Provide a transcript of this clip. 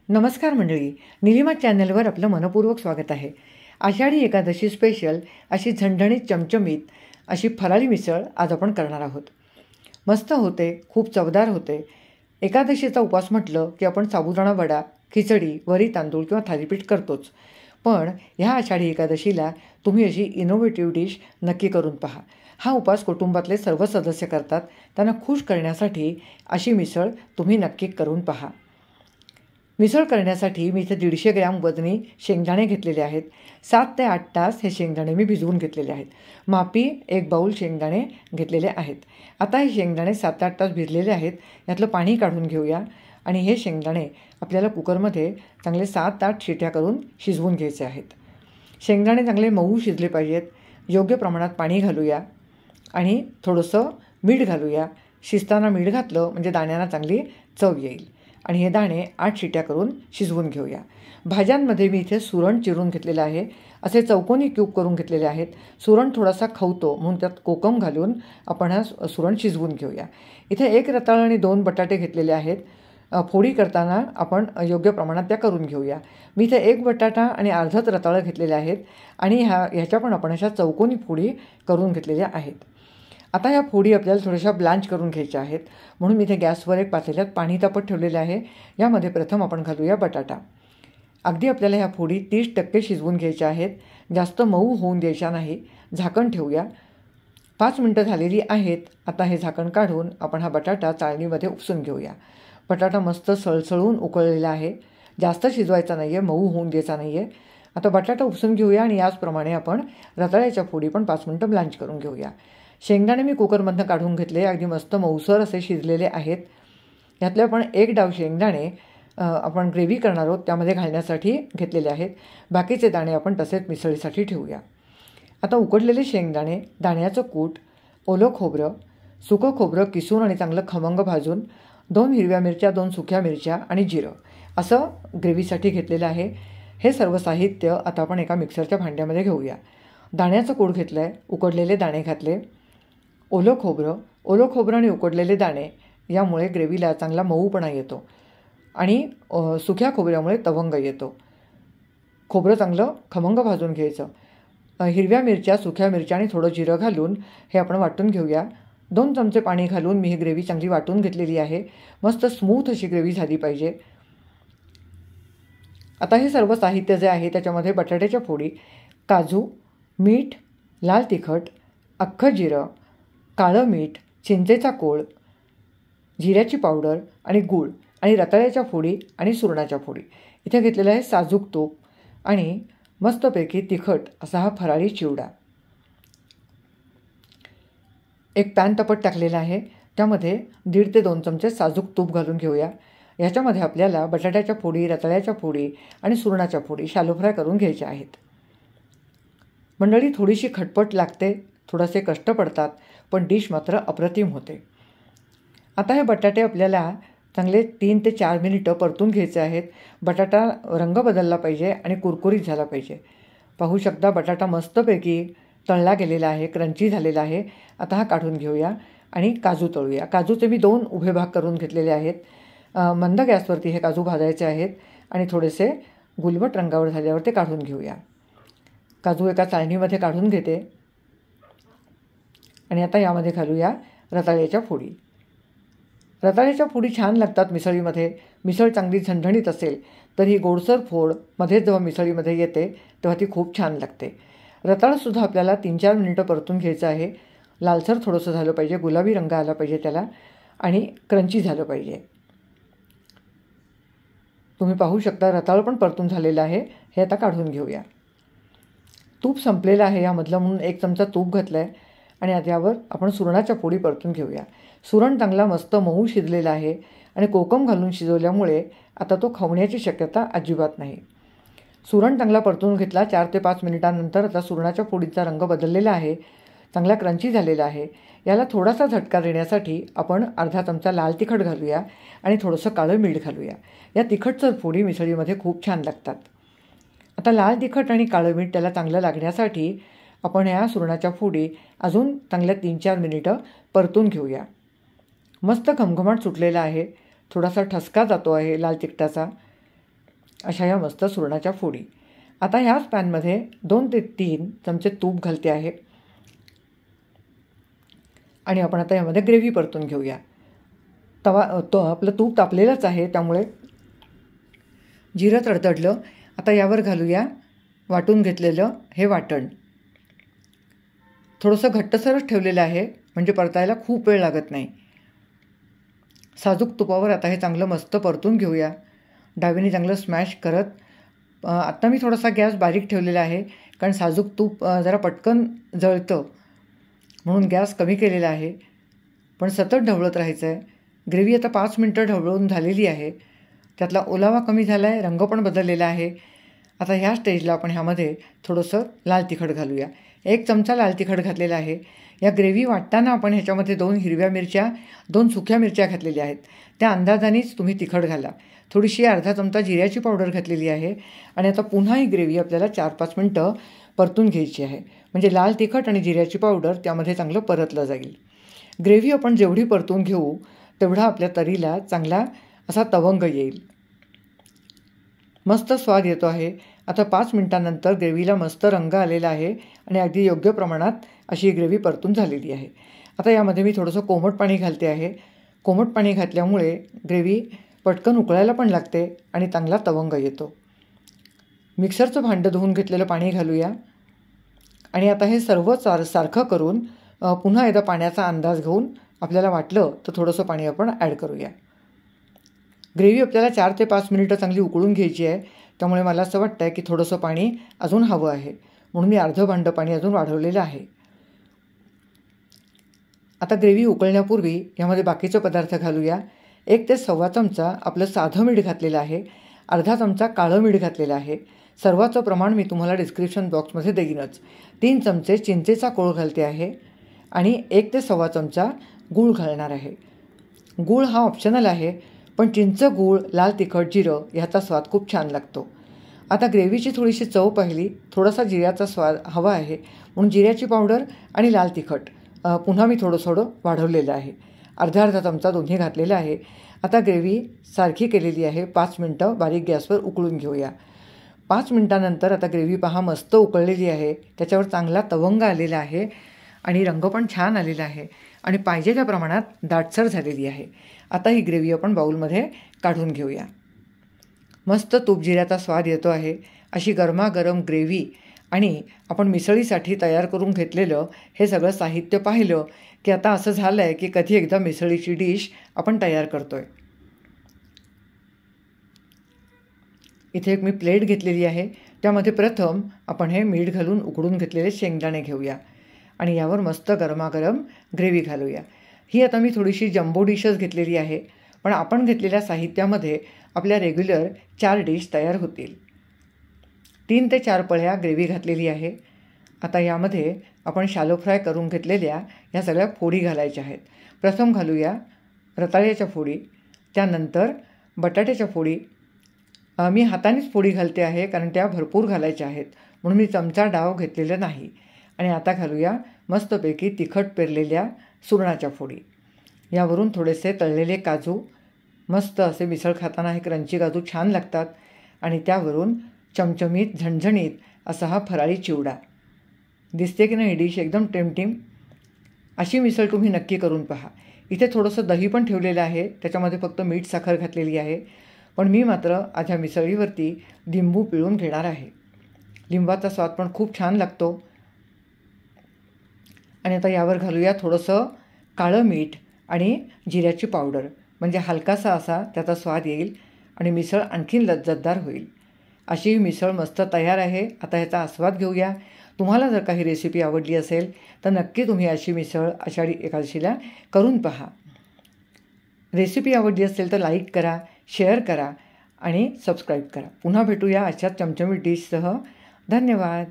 नमस्कार मंडळी, निलिमा चॅनलवर आपलं मनपूर्वक स्वागत आहे. आषाढी एकादशी स्पेशल अशी झणझणीत चमचमीत अशी फराळी मिसळ आज आपण करणार आहोत. मस्त होते, खूप चवदार होते. एकादशीचा उपवास म्हटलं की आपण साबुदाणा वडा, खिचडी, वरी तांदूळ किंवा थालीपीठ करतोच. पण ह्या आषाढी एकादशीला तुम्ही अशी इनोव्हेटिव्ह डिश नक्की करून पहा. हा उपवास कुटुंबातले सर्व सदस्य करतात. त्यांना खुश करण्यासाठी अशी मिसळ तुम्ही नक्की करून पहा. मिसळ करण्यासाठी मी इथे 150 ग्रॅम वजनी शेंगदाणे घेतलेले आहेत. 7 ते 8 तास हे शेंगदाणे मी भिजवून घेतलेले आहेत. मापी 1 बाऊल शेंगदाणे घेतलेले आहेत. आता हे शेंगदाणे 7 ते 8 तास भिजलेले आहेत. यातलं पाणी काढून घेऊया आणि हे शेंगदाणे आपल्याला कुकरमध्ये चांगले 7 ते 8 शिट्या करून शिजवून घ्यायचे आहेत. शेंगदाणे चांगले मऊ शिजले पाहिजेत. योग्य प्रमाणात पाणी घालूया आणि थोडंसं मीठ घालूया. शिजताना मीठ घातलं म्हणजे दाण्यांना चांगली चव येईल. आणि हे दाणे 8 शिट्या करून शिजवून घेऊया. भाज्यांमध्ये मी इथे सुरण चिरून घेतलेलं आहे. असे चौकोनी क्यूब करून घेतलेले आहेत. सुरण थोडासा खवतो म्हणून त्यात कोकम घालून आपण हा सुरण शिजवून घेऊया. इथे 1 रताळ आणि 2 बटाटे घेतलेले आहेत. फोडी करताना आपण योग्य प्रमाणात त्या करून घेऊया. मी इथे 1 बटाटा आणि अर्धच रताळं घेतलेले आहेत आणि ह्याच्या पण आपण अशा चौकोनी फोडी करून घेतलेल्या आहेत. आता ह्या फोडी आपल्याला थोड्याशा ब्लांच करून घ्यायच्या आहेत. म्हणून मी इथे गॅसवर एक पातेल्यात पाणी तापत ठेवलेलं आहे. यामध्ये प्रथम आपण घालूया बटाटा. अगदी आपल्याला ह्या फोडी 30% शिजवून घ्यायच्या आहेत. जास्त मऊ होऊन द्यायच्या नाही. झाकण ठेवूया. 5 मिनटं झालेली आहेत. आता हे झाकण काढून आपण हा बटाटा चाळणीमध्ये उपसून घेऊया. बटाटा मस्त सळसळून उकळलेला आहे. जास्त शिजवायचा नाही आहे, मऊ होऊन द्यायचा नाही आहे. आता बटाटा उपसून घेऊया आणि याचप्रमाणे आपण रताळ्याच्या फोडी पण 5 मिनटं ब्लांच करून घेऊया. शेंगदाणे मी कुकरमधनं काढून घेतले. अगदी मस्त मऊसर असे शिजलेले आहेत. यातले आपण 1 डाव शेंगदाणे आपण ग्रेव्ही करणार आहोत त्यामध्ये घालण्यासाठी घेतलेले आहेत. बाकीचे दाणे आपण तसेच मिसळीसाठी ठेवूया. आता उकडलेले शेंगदाणे, दाण्याचं कूट, ओलं खोबरं, सुकं खोबरं किसून आणि चांगलं खमंग भाजून, 2 हिरव्या मिरच्या, 2 सुक्या मिरच्या आणि जिरं असं ग्रेव्हीसाठी घेतलेलं आहे. हे सर्व साहित्य आता आपण एका मिक्सरच्या भांड्यामध्ये घेऊया. दाण्याचं कूट घेतलं आहे. उकडलेले दाणे घातले. ओलं खोबरं आणि उकडलेले दाणे यामुळे ग्रेव्हीला चांगला मऊपणा येतो आणि सुक्या खोबऱ्यामुळे तवंग येतो. खोबरं चांगलं खमंग भाजून घ्यायचं. हिरव्या मिरच्या, सुक्या मिरच्या आणि थोडं जिरं घालून हे आपण वाटून घेऊया. 2 चमचे पाणी घालून मी ही ग्रेव्ही चांगली वाटून घेतलेली आहे. मस्त स्मूथ अशी ग्रेव्ही झाली पाहिजे. आता हे सर्व साहित्य जे आहे त्याच्यामध्ये बटाट्याच्या फोडी, काजू, मीठ, लाल तिखट, अख्खं जिरं, काळं मीठ, चिंचेचा कोळ, जिऱ्याची पावडर आणि गूळ आणि रताळ्याच्या फोडी आणि सुरणाच्या फोडी. इथे घेतलेलं आहे साजूक तूप आणि मस्तपैकी तिखट असा हा फराळी चिवडा. एक पॅन तापत टाकलेला आहे. त्यामध्ये 1.5 ते 2 चमचे साजूक तूप घालून घेऊया. याच्यामध्ये आपल्याला बटाट्याच्या फोडी, रताळ्याच्या फोडी आणि सुरणाच्या फोडी शॅलो फ्राय करून घ्यायच्या आहेत. मंडळी, थोडीशी खटपट लागते, थोडेसे कष्ट पडतात, पण डिश मात्र अप्रतिम होते. आता हे बटाटे आपल्याला चांगले 3 ते 4 मिनिटं परतून घ्यायचे आहेत. बटाटा रंग बदलला पाहिजे आणि कुरकुरीत झाला पाहिजे. पाहू शकता बटाटा मस्तपैकी तळला गेलेला आहे, क्रंची झालेला आहे. आता हा काढून घेऊया आणि काजू तळूया. काजूचे मी 2 उभे भाग करून घेतलेले आहेत. मंद गॅसवरती हे काजू भाजायचे आहेत आणि थोडेसे गुलबट रंगावर झाल्यावर ते काढून घेऊया. काजू एका चाळणीमध्ये काढून घेते आणि आता यामध्ये घालूया रताळ्याच्या फोडी. रताळ्याच्या फोडी छान लागतात मिसळीमध्ये. मिसळ चांगली झणझणीत असेल तर ही गोडसर फोड मध्ये जेव्हा मिसळीमध्ये येते तेव्हा ती खूप छान लागते. रताळंसुद्धा आपल्याला 3-4 मिनिटं परतून घ्यायचं आहे. लालसर थोडंसं झालं पाहिजे, गुलाबी रंग आला पाहिजे त्याला आणि क्रंची झालं पाहिजे. तुम्ही पाहू शकता रताळं पण परतून झालेलं आहे. हे आता काढून घेऊया. तूप संपलेलं आहे यामधलं म्हणून 1 चमचा तूप घातलं आहे आणि आता यावर आपण सुरणाच्या फोडी परतून घेऊया. सुरण चांगला मस्त मऊ शिजलेला आहे आणि कोकम घालून शिजवल्यामुळे आता तो खवण्याची शक्यता अजिबात नाही. सुरण चांगला परतून घेतला. 4 ते 5 मिनिटांनंतर आता सुरणाच्या फोडीचा रंग बदललेला आहे, चांगला क्रंची झालेला आहे. याला थोडासा झटका देण्यासाठी आपण अर्धा चमचा लाल तिखट घालूया आणि थोडंसं काळं मीठ घालूया. या तिखटसर फोडी मिसळीमध्ये खूप छान लागतात. आता लाल तिखट आणि काळं मीठ त्याला चांगलं लागण्यासाठी आपण ह्या सुरणाच्या फोडी अजून चांगल्या 3-4 मिनिटं परतून घेऊया. मस्त घमघमाट सुटलेला आहे. थोडासा ठसका जातो आहे लाल तिखटाचा. अशा या मस्त सुरणाच्या फोडी. आता ह्याच पॅनमध्ये 2 ते 3 चमचे तूप घालते आहे आणि आपण आता यामध्ये ग्रेव्ही परतून घेऊया. आपलं तूप तापलेलंच आहे, त्यामुळे जिरं तडतडलं. आता यावर घालूया वाटून घेतलेलं हे वाटण. थोडंसं घट्टसरच ठेवलेलं आहे, म्हणजे परतायला खूप वेळ लागत नाही. साजूक तुपावर आता हे चांगलं मस्त परतून घेऊया, डावीने चांगलं स्मॅश करत. आत्ता मी थोडासा गॅस बारीक ठेवलेला आहे, कारण साजूक तूप जरा पटकन जळतं, म्हणून गॅस कमी केलेला आहे. पण सतत ढवळत राहायचं आहे. ग्रेव्ही आता 5 मिनटं ढवळून झालेली आहे. त्यातला ओलावा कमी झाला आहे, रंग पण बदललेला आहे. आता ह्या स्टेजला आपण ह्यामध्ये थोडंसं लाल तिखट घालूया. 1 चमचा लाल तिखट घातलेला आहे. या ग्रेव्ही वाटताना आपण ह्याच्यामध्ये 2 हिरव्या मिरच्या, 2 सुक्या मिरच्या घातलेल्या आहेत. त्या अंदाजानेच तुम्ही तिखट घाला. थोडीशी अर्धा चमचा जिऱ्याची पावडर घातलेली आहे. आणि आता पुन्हा ही ग्रेव्ही आपल्याला 4-5 मिनटं परतून घ्यायची आहे, म्हणजे लाल तिखट आणि जिऱ्याची पावडर त्यामध्ये चांगलं परतलं जाईल. ग्रेव्ही आपण जेवढी परतून घेऊ तेवढा आपल्या तरीला चांगला असा तवंग येईल, मस्त स्वाद येतो आहे. आता 5 मिनटानंतर ग्रेव्हीला मस्त रंग आलेला आहे आणि अगदी योग्य प्रमाणात अशी ग्रेव्ही परतून झालेली आहे. आता यामध्ये मी थोडंसं कोमट पाणी घालते आहे. कोमट पाणी घातल्यामुळे ग्रेव्ही पटकन उकळायला पण लागते आणि चांगला तवंग येतो. मिक्सरचं भांडं धुवून घेतलेलं पाणी घालूया आणि आता हे सर्व सारखं करून पुन्हा एकदा पाण्याचा अंदाज घेऊन आपल्याला वाटलं तर थोडंसं पाणी आपण ॲड करूया. ग्रेव्ही आपल्याला 4 ते 5 मिनिटं चांगली उकळून घ्यायची आहे, त्यामुळे मला असं वाटतं आहे की थोडंसं पाणी अजून हवं आहे, म्हणून मी अर्धं भांडं पाणी अजून वाढवलेलं आहे. आता ग्रेव्ही उकळण्यापूर्वी यामध्ये बाकीचे पदार्थ घालूया. 1 ते सव्वा चमचा आपलं साधं मीठ घातलेलं आहे. अर्धा चमचा काळं मीठ घातलेलं आहे. सर्वाचं प्रमाण मी तुम्हाला डिस्क्रिप्शन बॉक्समध्ये देईनच. 3 चमचे चिंचेचा कोळ घालते आहे आणि 1 ते सव्वा चमचा गूळ घालणार आहे. गूळ हा ऑप्शनल आहे, पण चिंच, गूळ, लाल तिखट, जिरं ह्याचा स्वाद खूप छान लागतो. आता ग्रेव्हीची थोडीशी चव पाहिली, थोडासा जिऱ्याचा स्वाद हवा आहे, म्हणून जिऱ्याची पावडर आणि लाल तिखट पुन्हा मी थोडं वाढवलेलं आहे. अर्धा चमचा दोन्ही घातलेलं आहे. आता ग्रेव्ही सारखी केलेली आहे. 5 मिनटं बारीक गॅसवर उकळून घेऊया. 5 मिनटानंतर आता ग्रेव्ही पहा मस्त उकळलेली आहे. त्याच्यावर चांगला तवंग आलेला आहे आणि रंग पण छान आलेला आहे आणि पाहिजे त्या प्रमाणात दाटसर झालेली आहे. आता ही ग्रेव्ही आपण बाऊलमध्ये काढून घेऊया. मस्त तूप जिऱ्याचा स्वाद येतो आहे. अशी गरमागरम ग्रेव्ही आणि आपण मिसळीसाठी तयार करून घेतलेलं हे सगळं साहित्य पाहिलं की आता असं झालं आहे की कधी एकदा मिसळीची डिश आपण तयार करतो आहे. इथे एक मी प्लेट घेतलेली आहे. त्यामध्ये प्रथम आपण हे मीठ घालून उकडून घेतलेले शेंगदाणे घेऊया आणि यावर मस्त गरमागरम ग्रेव्ही घालूया. ही आता मी थोडीशी जम्बो डिशच घेतलेली आहे, पण आपण घेतलेल्या साहित्यामध्ये आपल्या रेग्युलर 4 डिश तयार होतील. 3 ते 4 पळ्या ग्रेव्ही घातलेली आहे. आता यामध्ये आपण शॅलो फ्राय करून घेतलेल्या ह्या सगळ्या फोडी घालायच्या आहेत. प्रथम घालूया रताळ्याच्या फोडी, त्यानंतर बटाट्याच्या फोडी. मी हातानेच फोडी घालते आहे, कारण त्या भरपूर घालायच्या आहेत, म्हणून मी चमचा डाव घेतलेला नाही. आणि आता घालूया मस्तपैकी तिखट पेरलेल्या सुरणाच्या फोडी. यावरून थोडेसे तळलेले काजू, मस्त असे मिसळ खाताना हे क्रंची काजू छान लागतात. आणि त्यावरून चमचमीत झणझणीत असा हा फराळी चिवडा. दिसते की नाही डिश एकदम टेमटेम. अशी मिसळ तुम्ही नक्की करून पहा. इथे थोडंसं दही पण ठेवलेलं आहे, त्याच्यामध्ये फक्त मीठ साखर घातलेली आहे. पण मी मात्र आज ह्या मिसळीवरती लिंबू पिळून घेणार आहे. लिंबाचा स्वाद पण खूप छान लागतो. आणि आता यावर घालूया थोडंसं काळं मीठ आणि जिऱ्याची पावडर, म्हणजे हलकासा असा त्याचा स्वाद येईल आणि मिसळ आणखीन लज्जतदार होईल. अशी ही मिसळ मस्त तयार आहे. आता ह्याचा आस्वाद घेऊया. तुम्हाला जर काही रेसिपी आवडली असेल तर नक्की तुम्ही अशी मिसळ आषाढी एकादशीला करून पहा. रेसिपी आवडली असेल तर लाईक करा, शेअर करा आणि सबस्क्राईब करा. पुन्हा भेटूया अशाच चमचमीत डिशसह. धन्यवाद.